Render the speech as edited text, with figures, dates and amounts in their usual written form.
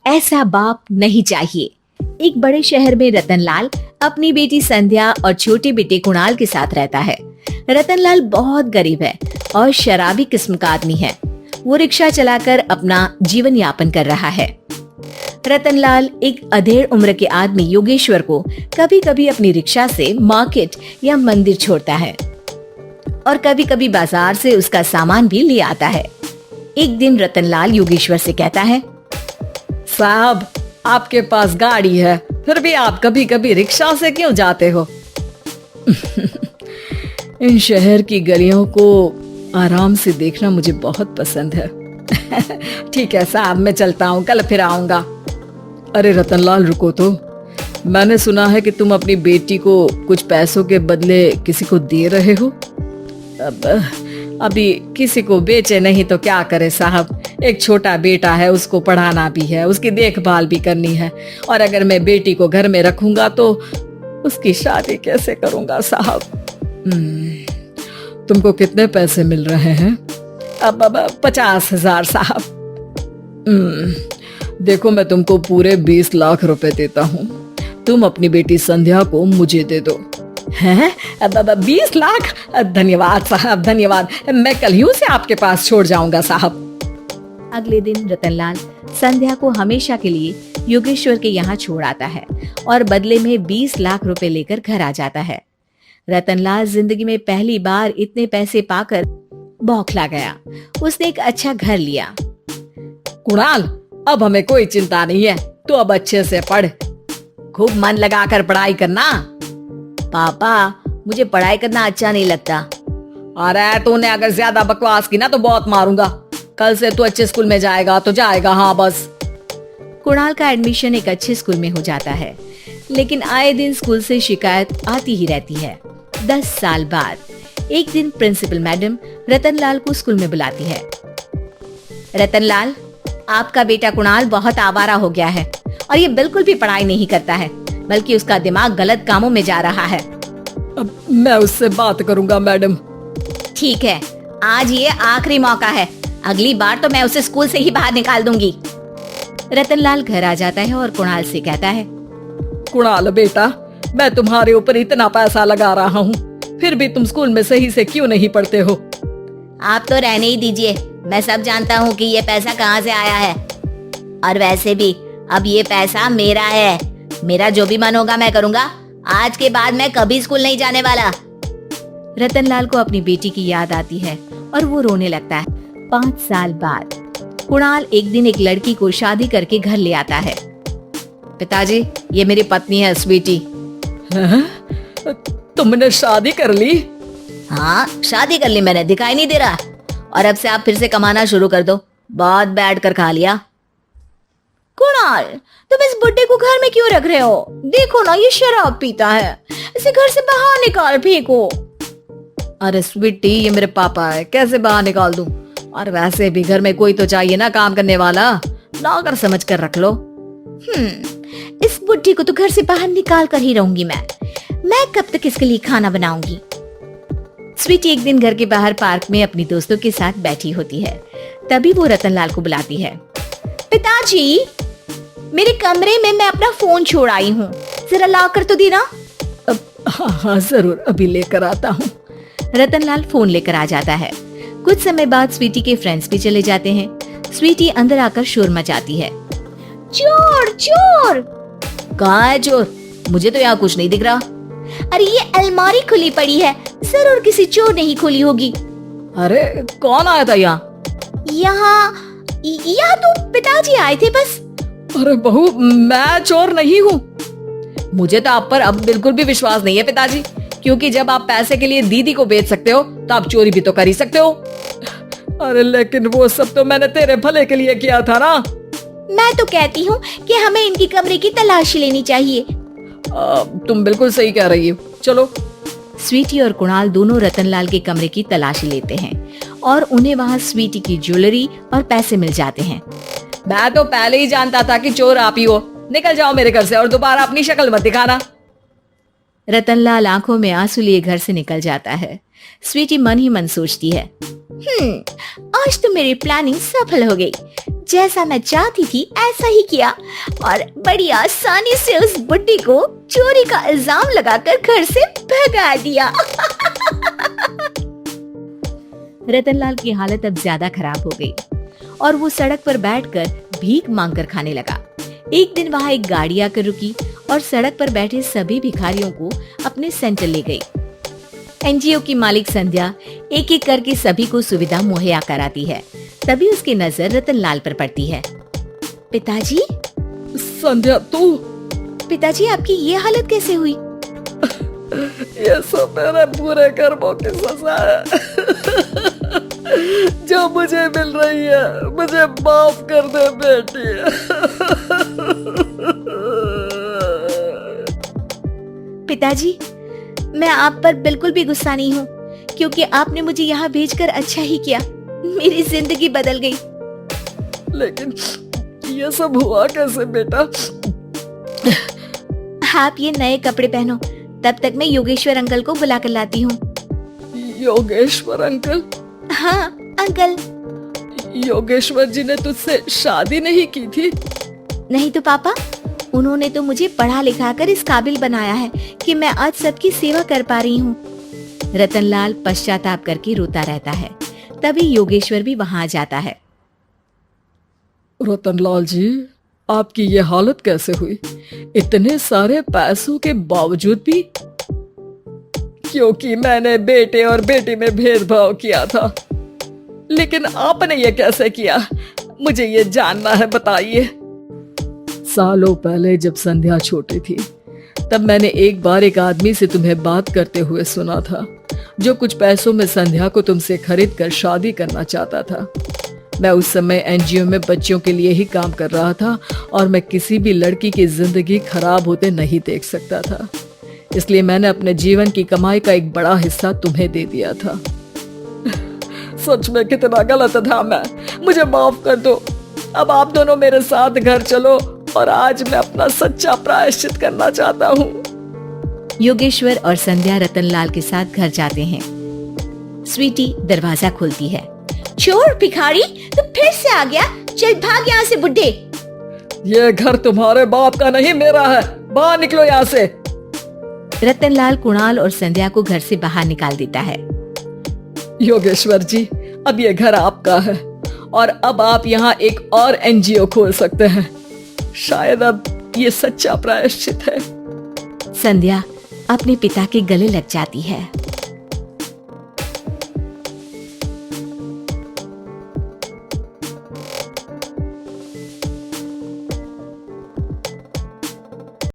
ऐसा बाप नहीं चाहिए। एक बड़े शहर में रतनलाल अपनी बेटी संध्या और छोटे बेटे कुणाल के साथ रहता है। रतनलाल बहुत गरीब है और शराबी किस्म का आदमी है। वो रिक्शा चलाकर अपना जीवन यापन कर रहा है। रतनलाल एक अधेड़ उम्र के आदमी योगेश्वर को कभी कभी अपनी रिक्शा से मार्केट या मंदिर छोड़ता है और कभी कभी बाजार से उसका सामान भी ले आता है। एक दिन रतनलाल योगेश्वर से कहता है, साहब, आपके पास गाड़ी है, फिर भी आप कभी कभी रिक्शा से क्यों जाते हो? इन शहर की गलियों को आराम से देखना मुझे बहुत पसंद है। ठीक है साहब, मैं चलता हूँ, कल फिर आऊंगा। अरे रतनलाल, रुको तो। मैंने सुना है कि तुम अपनी बेटी को कुछ पैसों के बदले किसी को दे रहे हो। अभी किसी को बेचे नहीं तो क्या करे साहब। एक छोटा बेटा है, उसको पढ़ाना भी है, उसकी देखभाल भी करनी है, और अगर मैं बेटी को घर में रखूंगा तो उसकी शादी कैसे करूंगा साहब? तुमको कितने पैसे मिल रहे हैं? अब 50,000 साहब। देखो, मैं तुमको पूरे 20 लाख रुपए देता हूँ। तुम अपनी बेटी संध्या को मुझे दे दो। हैं? 20 लाख? धन्यवाद साहब, धन्यवाद। मैं कल ही उसे आपके पास छोड़ जाऊंगा साहब। अगले दिन रतनलाल संध्या को हमेशा के लिए योगेश्वर के यहाँ छोड़ आता है और बदले में 20 लाख रुपए लेकर घर आ जाता है। रतनलाल जिंदगी में पहली बार इतने पैसे पाकर बौखला गया। उसने एक अच्छा घर लिया। कुणाल, अब हमें कोई चिंता नहीं है, तू अब अच्छे से पढ़, खूब मन लगाकर पढ़ाई करना। पापा, मुझे पढ़ाई करना अच्छा नहीं लगता। अरे तूने अगर ज्यादा बकवास की ना तो बहुत मारूंगा। कल से तू अच्छे स्कूल में जाएगा तो जाएगा, हाँ बस। कुणाल का एडमिशन एक अच्छे स्कूल में हो जाता है, लेकिन आए दिन स्कूल से शिकायत आती ही रहती है। 10 साल बाद एक दिन प्रिंसिपल मैडम रतनलाल को स्कूल में बुलाती है। रतनलाल, आपका बेटा कुणाल बहुत आवारा हो गया है और ये बिल्कुल भी पढ़ाई नहीं करता है, बल्कि उसका दिमाग गलत कामों में जा रहा है। अब मैं उससे बात करूंगा मैडम। ठीक है, आज ये आखिरी मौका है, अगली बार तो मैं उसे स्कूल से ही बाहर निकाल दूंगी। रतनलाल घर आ जाता है और कुणाल से कहता है, कुणाल बेटा, मैं तुम्हारे ऊपर इतना पैसा लगा रहा हूँ, फिर भी तुम स्कूल में सही से क्यों नहीं पढ़ते हो? आप तो रहने ही दीजिए, मैं सब जानता हूँ कि ये पैसा कहाँ से आया है, और वैसे भी अब ये पैसा मेरा है। मेरा जो भी मन होगा मैं करूँगा। आज के बाद मैं कभी स्कूल नहीं जाने वाला। रतनलाल को अपनी बेटी की याद आती है और वो रोने लगता है। 5 साल बाद कुणाल एक दिन एक लड़की को शादी करके घर ले आता है। पिताजी, ये मेरी पत्नी है स्वीटी। तुमने शादी कर ली? हाँ, शादी कर ली मैंने, दिखाई नहीं दे रहा? और अब से आप फिर से कमाना शुरू कर दो, बहुत बैठ कर खा लिया। कुणाल, तुम इस बुड्ढे को घर में क्यों रख रहे हो? देखो ना, ये शराब पीता है, इसे घर से बाहर निकाल फेंको। अरे स्वीटी, ये मेरे पापा है, कैसे बाहर निकाल दूं? और वैसे भी घर में कोई तो चाहिए ना काम करने वाला, नौकर समझ कर रख लो। इस बुड्ढी को तो घर से बाहर निकाल कर ही रहूंगी मैं कब तक इसके लिए खाना बनाऊंगी? स्वीटी एक दिन घर के बाहर पार्क में अपनी दोस्तों के साथ बैठी होती है। तभी वो रतनलाल को बुलाती है। पिताजी, मेरे कमरे में मैं अपना फोन छोड़ आई हूँ, जरा ला कर तो देना। हाँ जरूर, अभी लेकर आता हूँ। रतनलाल फोन लेकर आ जाता है। कुछ समय बाद स्वीटी के फ्रेंड्स भी चले जाते हैं। स्वीटी अंदर आकर शोर मचाती है। चोर चोर! कहाँ है चोर? मुझे तो यहाँ कुछ नहीं दिख रहा। अरे ये अलमारी खुली पड़ी है, जरूर किसी चोर ने ही खोली होगी। अरे कौन आया था यहाँ? यहाँ तो पिताजी आए थे बस। अरे बहू, मैं चोर नहीं हूँ। मुझे तो आप पर अब बिल्कुल भी विश्वास नहीं है पिताजी, क्योंकि जब आप पैसे के लिए दीदी को बेच सकते हो तो आप चोरी भी तो कर ही सकते हो। अरे लेकिन वो सब तो मैंने तेरे भले के लिए किया था ना। मैं तो कहती हूँ कि हमें इनकी कमरे की तलाशी लेनी चाहिए। तुम बिल्कुल सही कह रही हो, चलो। स्वीटी और कुणाल दोनों रतनलाल के कमरे की तलाशी लेते हैं और उन्हें वहाँ स्वीटी की ज्वेलरी और पैसे मिल जाते हैं। मैं तो पहले ही जानता था कि चोर आप ही हो। निकल जाओ मेरे घर से और दोबारा अपनी शक्ल मत दिखाना। रतनलाल आंखों में आंसू लिए घर से निकल जाता है। स्वीटी मन ही मन सोचती है, आज तो मेरी प्लानिंग सफल हो गई। जैसा मैं चाहती थी ऐसा ही किया और बड़ी आसानी से उस बुड्ढी को चोरी का इल्जाम लगाकर घर से भगा दिया। रतनलाल की हालत अब ज्यादा खराब हो गई और वो सड़क पर बैठकर भीख मांगकर खाने लगा। एक दिन वहाँ एक गाड़ी आकर रुकी और सड़क पर बैठे सभी भिखारियों को अपने सेंटर ले गई। एनजीओ की मालिक संध्या एक एक करके सभी को सुविधा मुहैया कराती है। तभी उसकी नजर रतनलाल पर पड़ती है। पिताजी, संध्या तू? पिताजी आपकी ये हालत कैसे हुई? ये सब मेरे बुरे कर्मों की सजा है जो मुझे मिल रही है। मुझे माफ कर दे बेटी। पिताजी, मैं आप पर बिल्कुल भी गुस्सा नहीं हूँ, क्योंकि आपने मुझे यहाँ भेजकर अच्छा ही किया। मेरी जिंदगी बदल गई। लेकिन ये सब हुआ कैसे बेटा? आप ये नए कपड़े पहनो, तब तक मैं योगेश्वर अंकल को बुला कर लाती हूँ। योगेश्वर अंकल? हाँ अंकल। योगेश्वर जी ने तुझसे शादी नहीं की थी? नहीं तो पापा, उन्होंने तो मुझे पढ़ा लिखा कर इस काबिल बनाया है कि मैं आज सबकी सेवा कर पा रही हूँ। रतनलाल पश्चाताप करके रोता रहता है। तभी योगेश्वर भी वहाँ आ जाता है। रतनलाल जी, आपकी ये हालत कैसे हुई? इतने सारे पैसों के बावजूद भी? क्योंकि मैंने बेटे और बेटी में भेदभाव किया था। लेकिन आपने ये कैसे किया? मुझे ये जानना है, बताइए। सालों पहले जब संध्या छोटी थी, तब मैंने एक बार एक आदमी से तुम्हें बात करते हुए सुना था, जो कुछ पैसों में संध्या को तुमसे खरीद कर शादी करना चाहता था। मैं उस समय एनजीओ में बच्चों के लिए ही काम कर रहा था और मैं किसी भी लड़की की जिंदगी खराब होते नहीं देख सकता था। इसलिए मैंने अपने जीवन की कमाई का एक बड़ा हिस्सा तुम्हें दे दिया था। सच में कितना गलत था मैं। मुझे माफ कर दो। अब आप दोनों मेरे साथ घर चलो और आज मैं अपना सच्चा प्रायश्चित करना चाहता हूँ। योगेश्वर और संध्या रतनलाल के साथ घर जाते हैं। स्वीटी दरवाजा खोलती है। चोर भिखारी, तू फिर से आ गया? चल भाग यहाँ से बुड्ढे। ये घर तुम्हारे बाप का नहीं, मेरा है। बाहर निकलो यहाँ से। रतनलाल कुणाल और संध्या को घर से बाहर निकाल देता है। योगेश्वर जी, अब ये घर आपका है और अब आप यहाँ एक और एनजीओ खोल सकते हैं। शायद अब ये सच्चा प्रायश्चित है। संध्या अपने पिता के गले लग जाती है।